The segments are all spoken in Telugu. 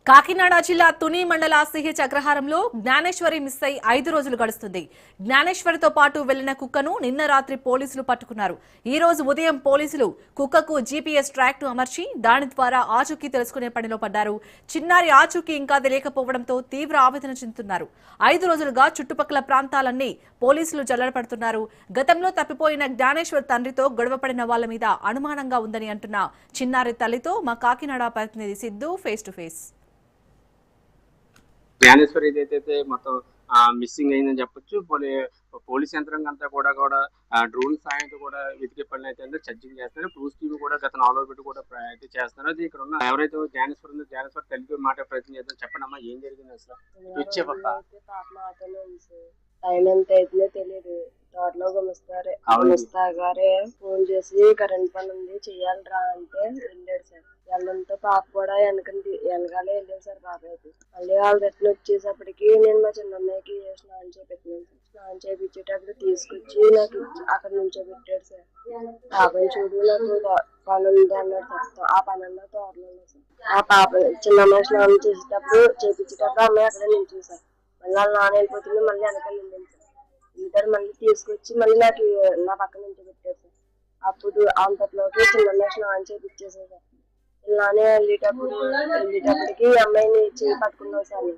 కాకినాడ జిల్లా తుని మండల సిహెచ్ అగ్రహారంలో జ్ఞానేశ్వరి మిస్ అయి 5 రోజులు గడుస్తుంది. జ్ఞానేశ్వరితో పాటు వెళ్లిన కుక్కను నిన్న రాత్రి పోలీసులు పట్టుకున్నారు. ఈ రోజు ఉదయం పోలీసులు కుక్కకు జీపీఎస్ ట్రాక్ ను అమర్చి దాని ద్వారా ఆచూకీ తెలుసుకునే పనిలో పడ్డారు. చిన్నారి ఆచూకీ ఇంకా తెలియకపోవడంతో తీవ్ర ఆవేదన చెందుతున్నారు. 5 రోజులుగా చుట్టుపక్కల ప్రాంతాలన్నీ పోలీసులు జల్లెడపడుతున్నారు. గతంలో తప్పిపోయిన జ్ఞానేశ్వర్ తండ్రితో గొడవపడిన వాళ్ల మీద అనుమానంగా ఉందని అంటున్న చిన్నారి తల్లితో మా కాకినాడ ప్రతినిధి Siddhu face to face. Gnaneshwari ఏదైతే మొత్తం మిస్సింగ్ అయిందని చెప్పొచ్చు. పోలీస్ యంత్రాంగం అంతా కూడా డ్రోన్ సాయంతో కూడా వెతికే పనులు అయితే సర్చింగ్ చేస్తున్నారు. క్రూస్ టీమ్ కూడా గత 4 రోజులు పెట్టి కూడా అయితే చేస్తున్నారు. అది ఇక్కడ ఉన్న ఎవరైతే జ్ఞానేశ్వరి తల్లికి మాట ప్రయత్నం చేద్దాం. చెప్పండి అమ్మా, ఏం జరిగింది అసలు? టైం ఎంత అవుతుందో తెలియదు. తోటలో గుమస్తా గారే ఫోన్ చేసి కరెంట్ పని ఉంది చెయ్యాలిరా అంటే వెళ్ళాడు సార్. వెళ్ళడంతో పాప కూడా వెనకాలే వెళ్ళాడు సార్. పాప అయితే మళ్ళీ వాళ్ళ దగ్గర వచ్చేసప్పటికి నేను మా చిన్న అమ్మాయికి స్నానం చేపెట్టినాను సార్. స్నానం చేయించేటప్పుడు తీసుకొచ్చి నాకు అక్కడ నుంచో పెట్టాడు సార్. పాపని చూడు నాకు పని ఉంది అన్నాడు సార్. ఆ పని అన్నా తోటలో సార్. ఆ పాప చిన్న అమ్మాయి స్నానం చేసేటప్పుడు చేపించేటప్పుడు అమ్మాయి అక్కడ నిల్చుంది సార్. మళ్ళీ వాళ్ళ నాన్న వెళ్ళిపోతుంది. మళ్ళీ వెనకాల వెళ్ళింది సార్. ఇద్దరు మళ్ళీ తీసుకొచ్చి మళ్ళీ నాకు నా పక్క నుంచి పెట్టారు సార్. అప్పుడు అంతట్లోకి చిన్న స్నానం చేపించేసారు సార్. ఇలానే వెళ్ళేటప్పటికి అమ్మాయిని చేయి పట్టుకున్నాం సార్.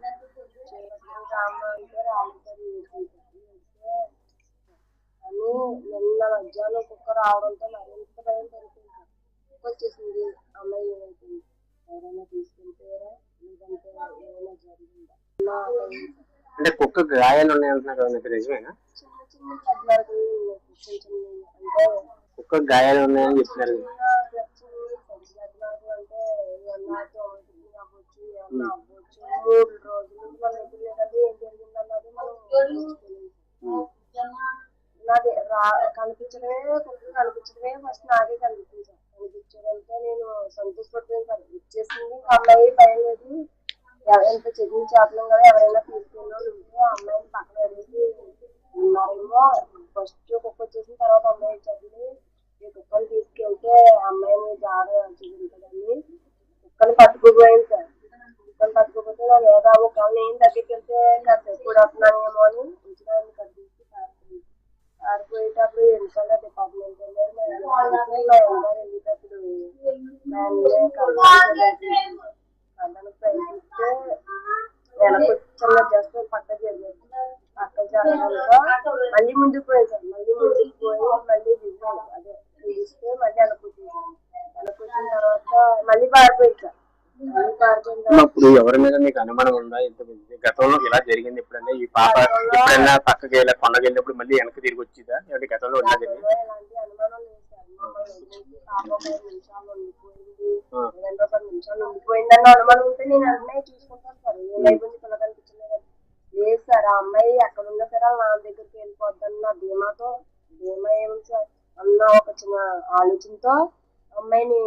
అమ్మ అంటే రాలేదు అని నిన్న మధ్యాహ్నం కుక్క రావడంతో మరింత భయం పెరుగుతుంది సార్. కుక్క వచ్చేసింది. అమ్మాయి ఏమైతుంది, ఎవరైనా తీసుకెళ్తారా లేదంటే ఏమైనా జరిగిందా అంటే కుక్క గాయాలు ఉన్నాయంటున్నారు. నిజమేనా? చిన్న చిన్న పద్నాలుగు అంటే కుక్క గాయాలు ఉన్నాయని చెప్తున్నారు. అంటే అవ్వచ్చు 3 రోజులు మనం ఎదురులేదంటే ఏం జరిగిందన్నది మనం నాది కనిపించడమే ఫస్ట్ నాకే కనిపించింది. కనిపించడంతో నేను సంతోషపడుతుంది సార్. ఇచ్చేసింది అమ్మాయి భయం లేదు. ఎంత చెకింగ్ చేస్తున్నాం కదా, ఎవరైనా తీసుకెళ్ళి ఉంటే అమ్మాయిని పక్కన వెళ్ళేసి ఉన్నారేమో. ఫస్ట్ కుక్క వచ్చేసిన తర్వాత అమ్మాయి చదివి ఈ కుక్కని తీసుకెళ్తే అమ్మాయిని జాగ్రత్త చూపించదని కుక్కని పట్టుకుపోయింది సార్. కుక్కని పట్టుకుపోతే నేను ఏదో ఒకవేళ నేను దగ్గరికి వెళ్తే కాసేపు కూడా వస్తున్నానేమో అని ఉంచడానికి కట్టించి పారిపోయేటప్పుడు ఎందుకంటే డిపార్ట్మెంట్ వెళ్ళారు. మా అందరు వెళ్ళేటప్పుడు కళ్ళను ప్రయత్నిస్తే వెనకొచ్చిన జస్ట్ పక్క జరిగింది. పక్క జరగడంతో మళ్ళీ ముందుకు పోయింది సార్. మళ్ళీ ముందుకు పోయి మళ్ళీ అదే తీస్తే మళ్ళీ వెనకొచ్చిన తర్వాత మళ్ళీ పారిపోయింది సార్. ఇప్పుడు ఎవరి మీద మీకు అనుమానం ఉందా? గతంలో ఇలా జరిగింది ఎప్పుడన్నా? ఈ పాప ఎప్పుడన్నా పక్కకి వెళ్ళి కొండకి వెళ్ళినప్పుడు మళ్ళీ వెనక్కి తిరిగి వచ్చిందా? గతంలో ఎలాంటి అనుమానం లేదు సార్. పాప 5 నిమిషాలు ఉండిపోయింది, లేదంటే 10 నిమిషాలు ఉండిపోయిందన్న అనుమానం ఉంటే నేను అన్నీ చూసుకుంటాను సార్. ఏమైపోయింది పిల్ల కనిపించలేదు లేదు సార్. ఆ అమ్మాయి ఎక్కడ ఉన్నా సరే వాళ్ళ నాన్న దగ్గరికి వెళ్ళిపోద్దన్న ధీమా ఏమి సార్ అన్న ఒక చిన్న ఆలోచనతో అమ్మాయిని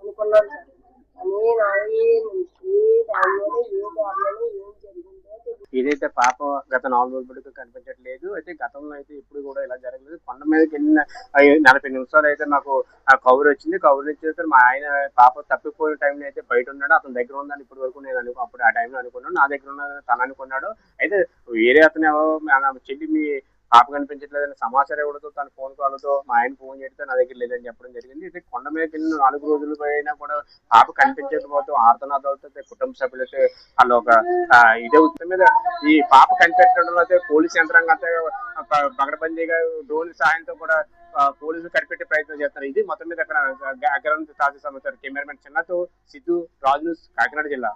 అనుకున్నాను సార్. అని నాయి నుంచి దానిలోనే ఏ దారిలోనే ఏం జరిగిందో ఏదైతే పాప గత 4 రోజుల పడుకు కనిపించట్లేదు. అయితే గతంలో అయితే ఇప్పుడు కూడా ఇలా జరగలేదు. కొండ మీదకి వెళ్ళిన 40 నిమిషాలు అయితే నాకు కవర్ వచ్చింది. కవర్ వచ్చేసరికి మా ఆయన పాప తప్పిపోయిన టైంలో అయితే బయట ఉన్నాడు. అతని దగ్గర ఉందని ఇప్పటి వరకు నేను అప్పుడు ఆ టైంలో అనుకున్నాను. నా దగ్గర ఉన్న తను అనుకున్నాడు. అయితే వేరే అతను చెల్లి మీ పాప కనిపించట్లేదని సమాచారం ఇవ్వడంతో తన ఫోన్ కాల్తో మా ఆయన ఫోన్ చేస్తే నా దగ్గర లేదని చెప్పడం జరిగింది. అయితే కొండ మీదకి వెళ్ళిన 4 రోజులు పోయినా కూడా పాప కనిపించకపోతే ఆర్తనాదాలతో కుటుంబ సభ్యులైతే వాళ్ళు ఒక ఇదే ఉత్తమ మీద ఈ పాప కనిపెట్టడంలో అయితే పోలీస్ యంత్రాంగం అంతా పగడబందీగా డ్రోన్ సహాయంతో కూడా పోలీసులు కనిపెట్టే ప్రయత్నం చేస్తారు. ఇది మొత్తం మీద అక్కడ తాజా సమాచారం. కెమెరామెన్ చిన్నతో సిద్ధు, రాజు న్యూస్, కాకినాడ జిల్లా.